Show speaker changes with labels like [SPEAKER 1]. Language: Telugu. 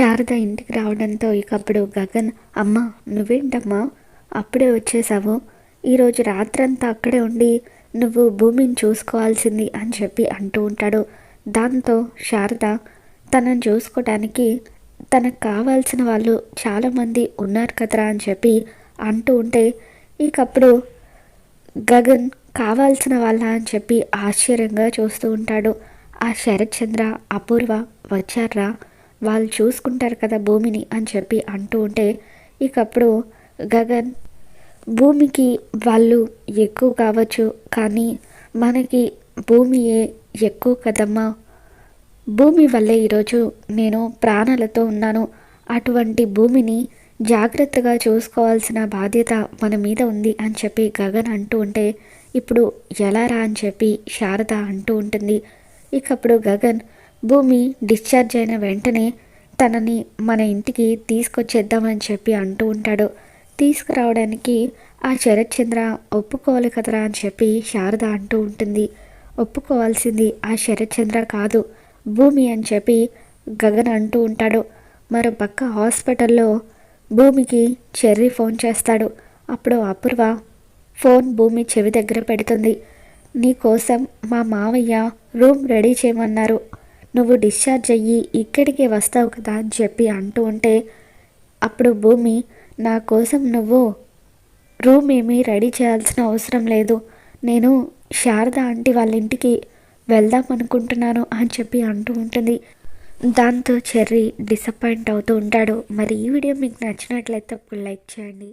[SPEAKER 1] శారద ఇంటికి రావడంతో ఇకప్పుడు గగన్, అమ్మ నువ్వేంటమ్మా అప్పుడే వచ్చేసావు? ఈరోజు రాత్రంతా అక్కడే ఉండి నువ్వు భూమిని చూసుకోవాల్సింది అని చెప్పి అంటూ ఉంటాడు. దాంతో శారద తనను చూసుకోవడానికి తనకు కావాల్సిన వాళ్ళు చాలామంది ఉన్నారు కదరా అని చెప్పి అంటూ ఉంటే ఇకప్పుడు గగన్ కావాల్సిన వాళ్ళ అని చెప్పి ఆశ్చర్యంగా చూస్తూ ఉంటాడు. ఆ శరత్ చంద్ర, అపూర్వ వచ్చారా, వాళ్ళు చూసుకుంటారు కదా భూమిని అని చెప్పి అంటూ ఉంటే ఇకప్పుడు గగన్, భూమికి వాళ్ళు ఎక్కువ కావచ్చు కానీ మనకి భూమియే ఎక్కువ కదమ్మా. భూమి వల్లే ఈరోజు నేను ప్రాణాలతో ఉన్నాను. అటువంటి భూమిని జాగ్రత్తగా చూసుకోవాల్సిన బాధ్యత మన మీద ఉంది అని చెప్పి గగన్ అంటూ ఉంటే ఇప్పుడు ఎలా రా అని చెప్పి శారద అంటూ ఉంటుంది. ఇకప్పుడు గగన్ భూమి డిశ్చార్జ్ అయిన వెంటనే తనని మన ఇంటికి తీసుకొచ్చేద్దామని చెప్పి అంటూ ఉంటాడు. తీసుకురావడానికి ఆ శరత్ చంద్ర ఒప్పుకోవాలి కదరా అని చెప్పి శారద అంటూ ఉంటుంది. ఒప్పుకోవాల్సింది ఆ శరత్ చంద్ర కాదు, భూమి అని చెప్పి గగన్ అంటూ ఉంటాడు. మరో పక్క హాస్పిటల్లో భూమికి చెర్రీ ఫోన్ చేస్తాడు. అప్పుడు అపూర్వ ఫోన్ భూమి చెవి దగ్గర పెడుతుంది. నీ కోసం మా మావయ్య రూమ్ రెడీ చేయమన్నారు, నువ్వు డిశ్చార్జ్ అయ్యి ఇక్కడికే వస్తావు కదా అని చెప్పి అంటూ ఉంటే అప్పుడు భూమి, నా కోసం నువ్వు రూమ్ ఏమీ రెడీ చేయాల్సిన అవసరం లేదు, నేను శారద ఆంటీ వాళ్ళ ఇంటికి వెళ్దాం అనుకుంటున్నాను అని చెప్పి అంటూ ఉంటుంది. దాంతో చెర్రీ డిసప్పాయింట్ అవుతూ ఉంటాడు. మరి ఈ వీడియో మీకు నచ్చినట్లయితే లైక్ చేయండి.